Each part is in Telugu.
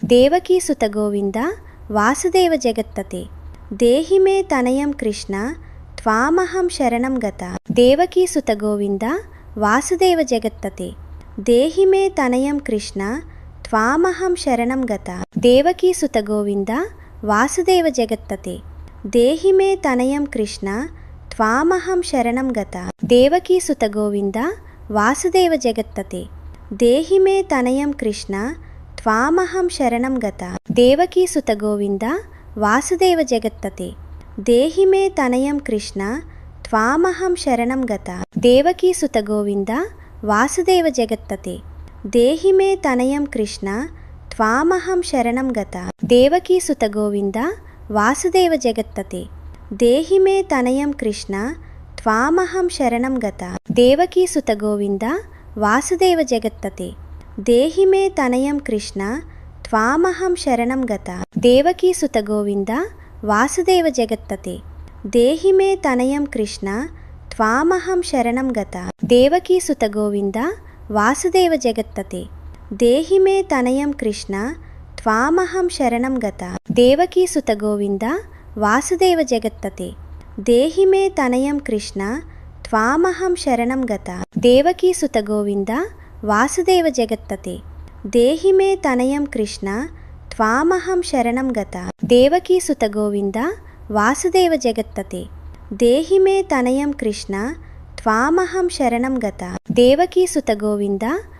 దేవకీసుత గోవింద వాసుదేవ జగత్పతే దేహి మే తనయం కృష్ణ త్వామహం శరణం గత దేవకీసుత గోవింద వాసుదేవ జగత్పతే దేహి మే తనయం కృష్ణ త్వామహం శరణం గత దేవకీసుత గోవింద వాసుదేవ జగత్పతే దేహి మే తనయం కృష్ణ త్వామహం శరణం గత దేవకీసుత గోవింద వాసుదేవ జగత్పతే దేహి మే తనయం కృష్ణ త్వామహం శరణం గత దేవకీసుత గోవింద వాసుదేవ జగత్పతే దేహి మే తనయం కృష్ణ త్వామహం శరణం గత దేవకీసుత గోవింద వాసుదేవ జగత్పతే దేహి మే తనయం కృష్ణ త్వామహం శరణం గత దేవకీసుత గోవింద వాసుదేవ జగత్పతే దేహి మే తనయం కృష్ణ త్వామహం శరణం గత దేవకీసుత గోవింద వాసుదేవ జగత్పతే దేహి మే తనయం కృష్ణ త్వామహం శరణం గత దేవకీసుత గోవింద వాసుదేవ జగత్పతే దేహి మే తనయం కృష్ణ త్వామహం శరణం గత దేవకీసుత గోవింద వాసుదేవ జగత్పతే దేహి మే తనయం కృష్ణ త్వామహం శరణం గత దేవకీసుత గోవింద వాసుదేవ జగత్పతే దేహి మే తనయం కృష్ణ త్వామహం శరణం గత దేవకీసుత గోవింద వాసుదేవ జగత్పతే దేహి మే తనయం కృష్ణ త్వామహం శరణం గత దేవకీసుత గోవింద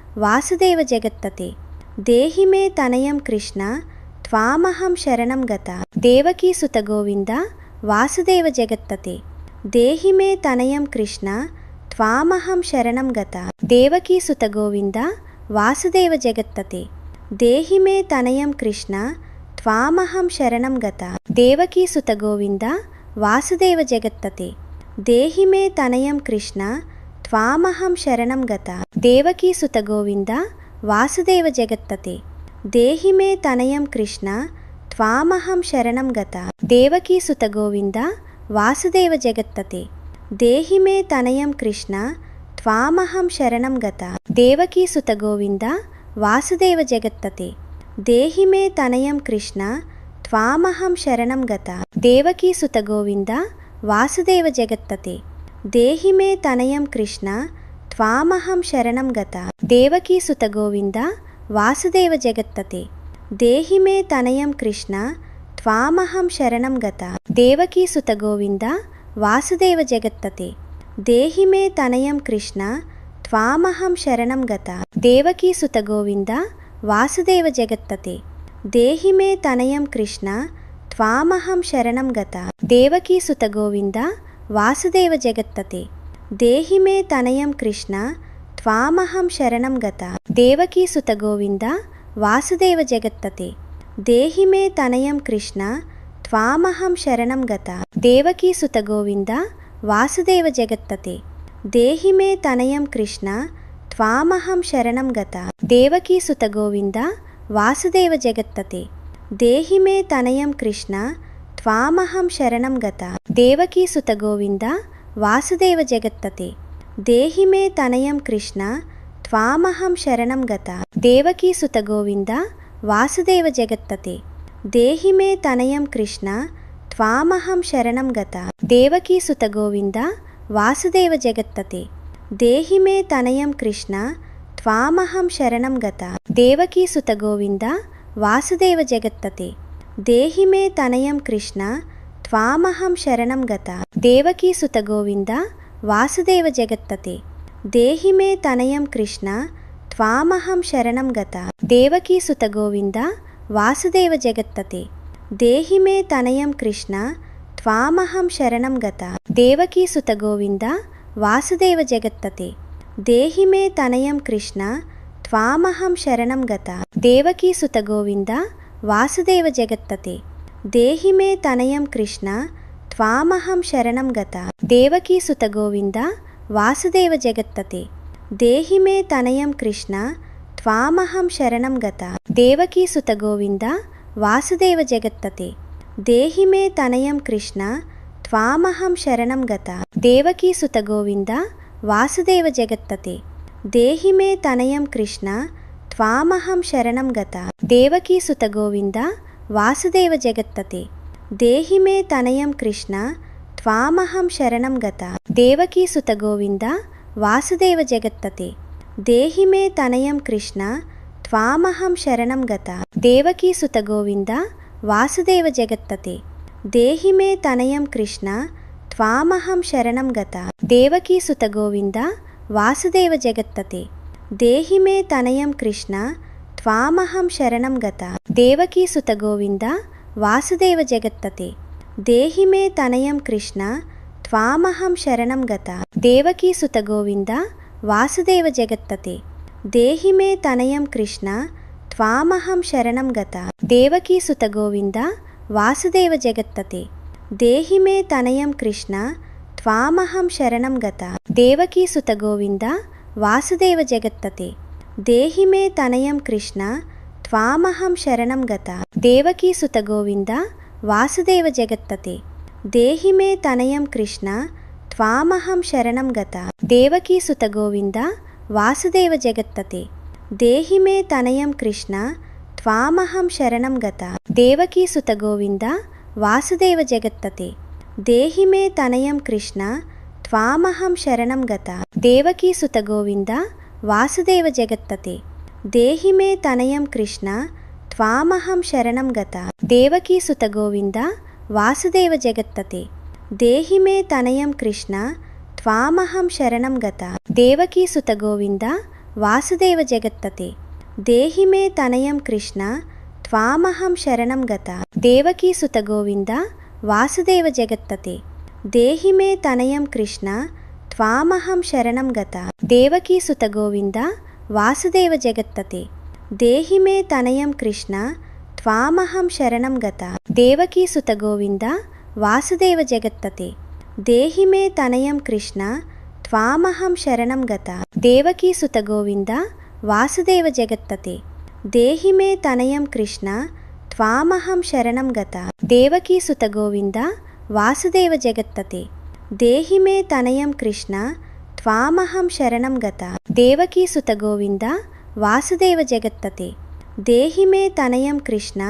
వాసుదేవ జగత్పతే దేహి మే తనయం కృష్ణ త్వామహం శరణం గత దేవకీసుత గోవింద వాసుదేవ జగత్పతే దేహి మే తనయం కృష్ణ త్వామహం శరణం గత దేవకీసుత గోవింద వాసుదేవ జగత్పతే దేహి మే తనయం కృష్ణ త్వామహం శరణం గత దేవకీసుత గోవింద వాసుదేవ జగత్పతే దేహి మే తనయం కృష్ణ త్వామహం శరణం గత దేవకీసుత గోవింద వాసుదేవ జగత్పతే దేహి మే తనయం కృష్ణ త్వామహం శరణం గత దేవకీసుత గోవింద వాసుదేవ జగత్పతే దేహి మే తనయం కృష్ణ త్వామహం శరణం గత దేవకీసుత గోవింద వాసుదేవ జగత్పతే దేహి మే తనయం కృష్ణ త్వామహం శరణం గత దేవకీసుత గోవింద వాసుదేవ జగత్పతే దేహి మే తనయం కృష్ణ త్వామహం శరణం గత దేవకీసుత గోవింద వాసుదేవ జగత్పతే దేహి మే తనయం కృష్ణ త్వామహం శరణం గత దేవకీసుత గోవింద వాసుదేవ జగత్పతే దేహి మే తనయం కృష్ణ త్వామహం శరణం గత దేవకీసుత గోవింద వాసుదేవ జగత్పతే దేహి మే తనయం కృష్ణ త్వామహం శరణం గత దేవకీసుత గోవింద వాసుదేవ జగత్పతే దేహి మే తనయం కృష్ణ త్వామహం శరణం గత దేవకీసుత గోవింద వాసుదేవ జగత్పతే దేహి మే తనయం కృష్ణ త్వామహం శరణం గత దేవకీసుత గోవింద వాసుదేవ జగత్పతే దేహి మే తనయం కృష్ణ త్వామహం శరణం గత దేవకీసుత గోవింద వాసుదేవ జగత్పతే దేహి మే తనయం కృష్ణ త్వామహం శరణం గత దేవకీసుత గోవింద వాసుదేవ జగత్పతే దేహి మే తనయం కృష్ణ త్వామహం శరణం గత దేవకీసుత గోవింద వాసుదేవ జగత్పతే దేహి మే తనయం కృష్ణ త్వామహం శరణం గత దేవకీసుత గోవింద వాసుదేవ జగత్పతే దేహి మే తనయం కృష్ణ త్వామహం శరణం గత దేవకీసుత గోవింద వాసుదేవ జగత్పతే దేహి మే తనయం కృష్ణ త్వామహం శరణం గత దేవకీసుత గోవింద వాసుదేవ జగత్పతే దేహి మే తనయం కృష్ణ త్వామహం శరణం గత దేవకీసుత గోవింద వాసుదేవ జగత్పతే దేహి మే తనయం కృష్ణ త్వామహం శరణం గత దేవకీసుత గోవింద వాసుదేవ జగత్పతే దేహి మే తనయం కృష్ణ త్వామహం శరణం గత దేవకీసుత గోవింద వాసుదేవ జగత్పతే దేహి మే తనయం కృష్ణ త్వామహం శరణం గత దేవకీసుత గోవింద వాసుదేవ జగత్పతే దేహి మే తనయం కృష్ణ త్వామహం శరణం గత దేవకీసుత గోవింద వాసుదేవ జగత్పతే దేహి మే తనయం కృష్ణ త్వామహం శరణం గత దేవకీసుత గోవింద వాసుదేవ జగత్పతే దేహి మే తనయం కృష్ణ త్వామహం శరణం గత దేవకీసుత గోవింద వాసుదేవ జగత్పతే దేహి మే తనయం కృష్ణ త్వామహం శరణం గత. దేవకీసుత గోవింద వాసుదేవ జగత్పతే దేహి మే తనయం కృష్ణ త్వామహం శరణం గత. దేవకీసుత గోవింద వాసుదేవ జగత్పతే దేహి మే తనయం కృష్ణ త్వామహం శరణం గత. దేవకీసుత గోవింద వాసుదేవ జగత్పతే దేహి మే తనయం కృష్ణ త్వామహం శరణం గత. దేవకీసుత గోవింద వాసుదేవ జగత్పతే దేహి మే తనయం కృష్ణ త్వామహం శరణం గత. దేవకీసుత గోవింద వాసుదేవ జగత్పతే దేహి మే తనయం కృష్ణ త్వామహం శరణం గత. దేవకీసుత గోవింద వాసుదేవ జగత్పతే దేహి మే తనయం కృష్ణ త్వామహం శరణం గత. దేవకీసుత గోవింద వాసుదేవ జగత్పతే దేహి మే తనయం కృష్ణ త్వామహం శరణం గత. దేవకీసుత గోవింద వాసుదేవ జగత్పతే దేహి మే తనయం కృష్ణ త్వామహం శరణం గత. దేవకీసుత గోవింద వాసుదేవ జగత్పతే దేహి మే తనయం కృష్ణ త్వామహం శరణం గత. దేవకీసుత గోవింద వాసుదేవ జగత్పతే దేహి మే తనయం కృష్ణ త్వామహం శరణం గత. దేవకీసుత గోవింద వాసుదేవ జగత్పతే దేహి మే తనయం కృష్ణ త్వామహం శరణం గత. దేవకీసుత గోవింద వాసుదేవ జగత్పతే దేహి మే తనయం కృష్ణ త్వామహం శరణం గత. దేవకీసుత గోవింద వాసుదేవ జగత్పతే దేహి మే తనయం కృష్ణ త్వామహం శరణం గత. దేవకీసుత గోవింద వాసుదేవ జగత్పతే దేహి మే తనయం కృష్ణ త్వామహం శరణం గత. దేవకీసుత గోవింద వాసుదేవ జగత్పతే దేహి మే తనయం కృష్ణ త్వామహం శరణం గత. దేవకీసుత గోవింద వాసుదేవ జగత్పతే దేహి మే తనయం కృష్ణ త్వామహం శరణం గత. దేవకీసుత గోవింద వాసుదేవ జగత్పతే దేహి మే తనయం కృష్ణ త్వామహం శరణం గత. దేవకీసుత గోవింద వాసుదేవ జగత్పతే దేహి మే తనయం కృష్ణ త్వామహం శరణం గత. దేవకీసుత గోవింద వాసుదేవ జగత్పతే దేహి మే తనయం కృష్ణ త్వామహం శరణం గత. దేవకీసుత గోవింద వాసుదేవ జగత్పతే దేహి మే తనయం కృష్ణ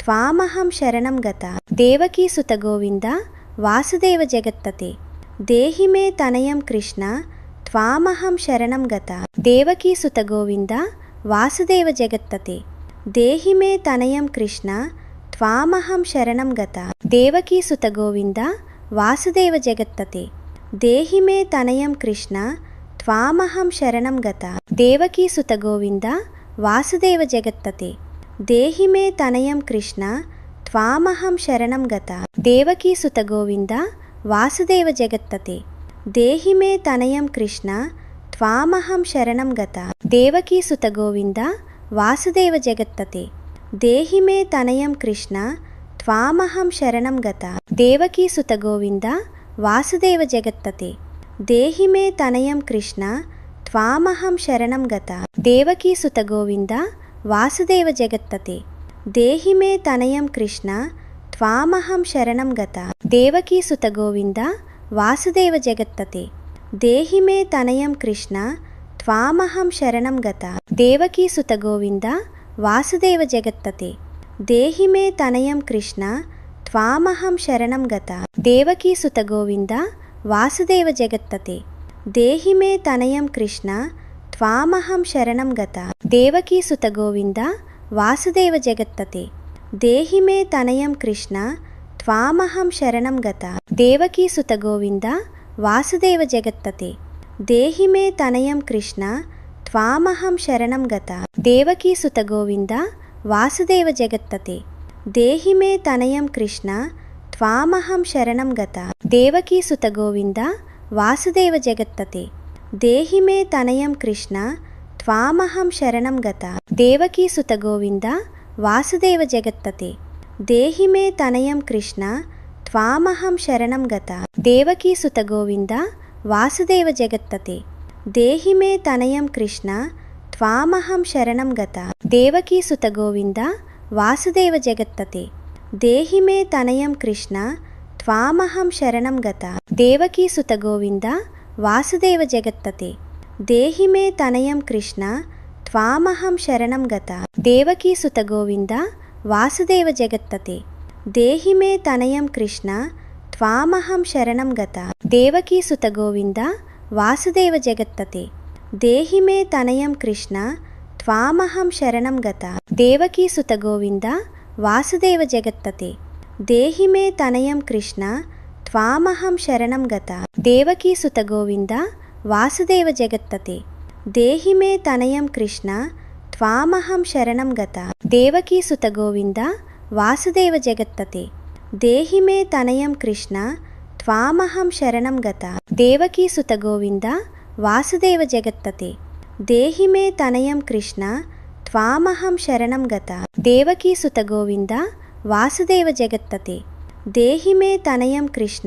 త్వామహం శరణం గత. దేవకీసుత గోవింద వాసుదేవ జగత్పతే దేహి మే తనయం కృష్ణ త్వామహం శరణం గత. దేవకీసుత గోవింద వాసుదేవ జగత్పతే దేహి మే తనయం కృష్ణ త్వామహం శరణం గత. దేవకీసుత గోవింద వాసుదేవ జగత్పతే దేహి మే తనయం కృష్ణ త్వామహం శరణం గత. దేవకీసుత గోవింద వాసుదేవ జగత్పతే దేహి మే తనయం కృష్ణ త్వామహం శరణం గత. దేవకీసుత గోవింద వాసుదేవ జగత్పతే దేహి మే తనయం కృష్ణ త్వామహం శరణం గత. దేవకీసుత గోవింద వాసుదేవ జగత్పతే దేహి మే తనయం కృష్ణ త్వామహం శరణం గత. దేవకీసుత గోవింద వాసుదేవ జగత్పతే దేహి మే తనయం కృష్ణ త్వామహం శరణం గత. దేవకీసుత గోవింద వాసుదేవ జగత్పతే దేహి మే తనయం కృష్ణ త్వామహం శరణం గత. దేవకీసుత గోవింద వాసుదేవ జగత్పతే దేహి మే తనయం కృష్ణ త్వామహం శరణం గత. దేవకీసుత గోవింద వాసుదేవ జగత్పతే దేహి మే తనయం కృష్ణ త్వామహం శరణం గత. దేవకీసుత గోవింద వాసుదేవ జగత్పతే దేహి మే తనయం కృష్ణ త్వామహం శరణం గత. దేవకీసుత గోవింద వాసుదేవ జగత్పతే దేహి మే తనయం కృష్ణ త్వామహం శరణం గత. దేవకీసుత గోవింద వాసుదేవ జగత్పతే దేహి మే తనయం కృష్ణ త్వామహం శరణం గత. దేవకీసుత గోవింద వాసుదేవ జగత్పతే దేహి మే తనయం కృష్ణ త్వామహం శరణం గత. దేవకీసుత గోవింద వాసుదేవ జగత్పతే దేహి మే తనయం కృష్ణ త్వామహం శరణం గత. దేవకీసుత గోవింద వాసుదేవ జగత్పతే దేహి మే తనయం కృష్ణ త్వామహం శరణం గత. దేవకీసుత గోవింద వాసుదేవ జగత్పతే దేహి మే తనయం కృష్ణ త్వామహం శరణం గత. దేవకీసుత గోవింద వాసుదేవ జగత్పతే దేహి మే తనయం కృష్ణ త్వామహం శరణం గత. దేవకీసుత గోవింద వాసుదేవ జగత్పతే దేహి మే తనయం కృష్ణ త్వామహం శరణం గత. దేవకీసుత గోవింద వాసుదేవ జగత్పతే దేహి మే తనయం కృష్ణ త్వామహం శరణం గత. దేవకీసుత గోవింద వాసుదేవ జగత్పతే దేహి మే తనయం కృష్ణ త్వామహం శరణం గత. దేవకీసుత గోవింద వాసుదేవ జగత్పతే దేహి మే తనయం కృష్ణ త్వామహం శరణం గత. దేవకీసుత గోవింద వాసుదేవ జగత్పతే దేహి మే తనయం కృష్ణ త్వామహం శరణం గత. దేవకీసుత గోవింద వాసుదేవ జగత్పతే దేహి మే తనయం కృష్ణ త్వామహం శరణం గత. దేవకీసుత గోవింద వాసుదేవ జగత్పతే దేహి మే తనయం కృష్ణ త్వామహం శరణం గత. దేవకీసుత గోవింద వాసుదేవ జగత్పతే దేహి మే తనయం కృష్ణ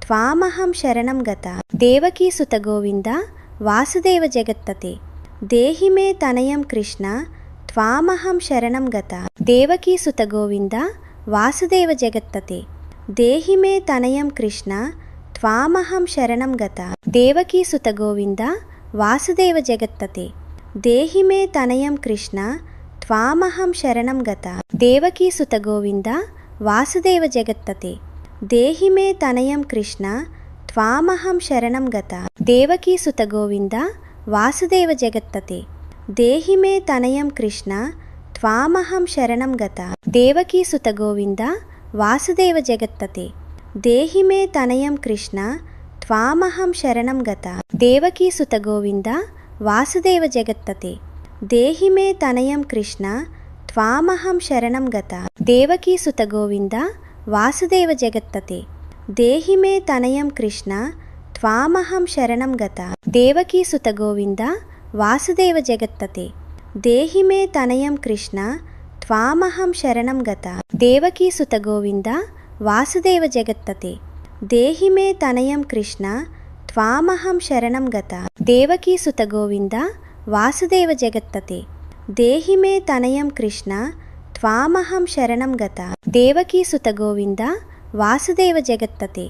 త్వామహం శరణం గత. దేవకీసుత గోవింద వాసుదేవ జగత్పతే దేహి మే తనయం కృష్ణ త్వామహం శరణం గత. దేవకీసుత గోవింద వాసుదేవ జగత్పతే దేహి మే తనయం కృష్ణ త్వామహం శరణం గత. దేవకీసుత గోవింద వాసుదేవ జగత్పతే దేహి మే తనయం కృష్ణ త్వామహం శరణం గత. దేవకీసుత గోవింద వాసుదేవ జగత్పతే దేహి మే తనయం కృష్ణ త్వామహం శరణం గత. దేవకీసుత గోవింద వాసుదేవ జగత్పతే దేహి మే తనయం కృష్ణ త్వామహం శరణం గత. దేవకీసుత గోవింద వాసుదేవ జగత్పతే దేహి మే తనయం కృష్ణ త్వామహం శరణం గత. దేవకీసుత గోవింద వాసుదేవ జగత్పతే దేహి మే తనయం కృష్ణ త్వామహం శరణం గత. దేవకీసుత గోవింద వాసుదేవ జగత్పతే దేహి మే తనయం కృష్ణ త్వామహం శరణం గత. దేవకీసుత గోవింద వాసుదేవ జగత్పతే దేహి మే తనయం కృష్ణ త్వామహం శరణం గత. దేవకీసుత గోవింద వాసుదేవ జగత్పతే దేహి మే తనయం కృష్ణ త్వామహం శరణం గత. దేవకీసుత గోవింద వాసుదేవ జగత్పతే దేహి మే తనయం కృష్ణ త్వామహం శరణం గత. దేవకీసుత గోవింద వాసుదేవ జగత్పతే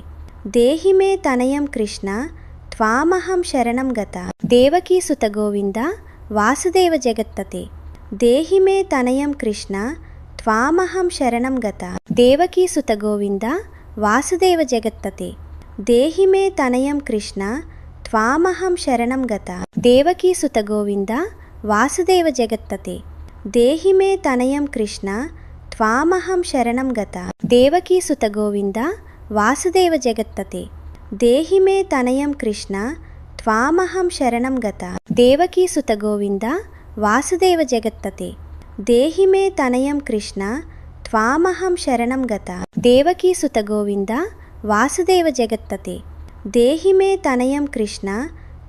దేహి మే తనయం కృష్ణ త్వామహం శరణం గత. దేవకీసుత గోవింద వాసుదేవ జగత్పతే దేహి మే తనయం కృష్ణ త్వామహం శరణం గత. దేవకీసుత గోవింద వాసుదేవ జగత్పతే దేహి మే తనయం కృష్ణ త్వామహం శరణం గత. దేవకీసుత గోవింద వాసుదేవ జగత్పతే దేహి మే తనయం కృష్ణ త్వామహం శరణం గత. దేవకీసుత గోవింద వాసుదేవ జగత్పతే దేహి మే తనయం కృష్ణ త్వామహం శరణం గత. దేవకీసుత గోవింద వాసుదేవ జగత్పతే దేహి మే తనయం కృష్ణ త్వామహం శరణం గత. దేవకీసుత గోవింద వాసుదేవ జగత్పతే దేహి మే తనయం కృష్ణ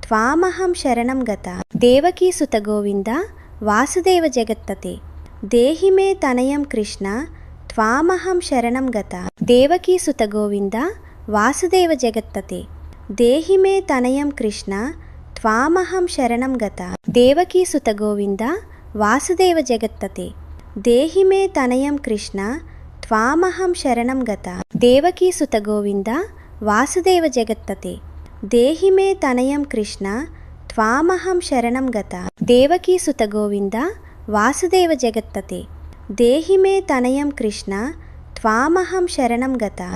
త్వామహం శరణం గత. దేవకీసుత గోవింద వాసుదేవ జగత్పతే దేహి మే తనయం కృష్ణ త్వామహం శరణం గత. దేవకీసుత గోవింద వాసుదేవ జగత్పతే దేహి మే తనయం కృష్ణ త్వామహం శరణం గత. దేవకీసుత గోవింద వాసుదేవ జగత్పతే దేహి మే తనయం కృష్ణ త్వామహం శరణం గత. దేవకీసుత గోవింద వాసుదేవ జగత్పతే దేహి మే తనయం కృష్ణ త్వామహం శరణం గత. దేవకీసుత గోవింద వాసుదేవ జగత్పతే దేహి మే తనయం కృష్ణ త్వామహం శరణం గత.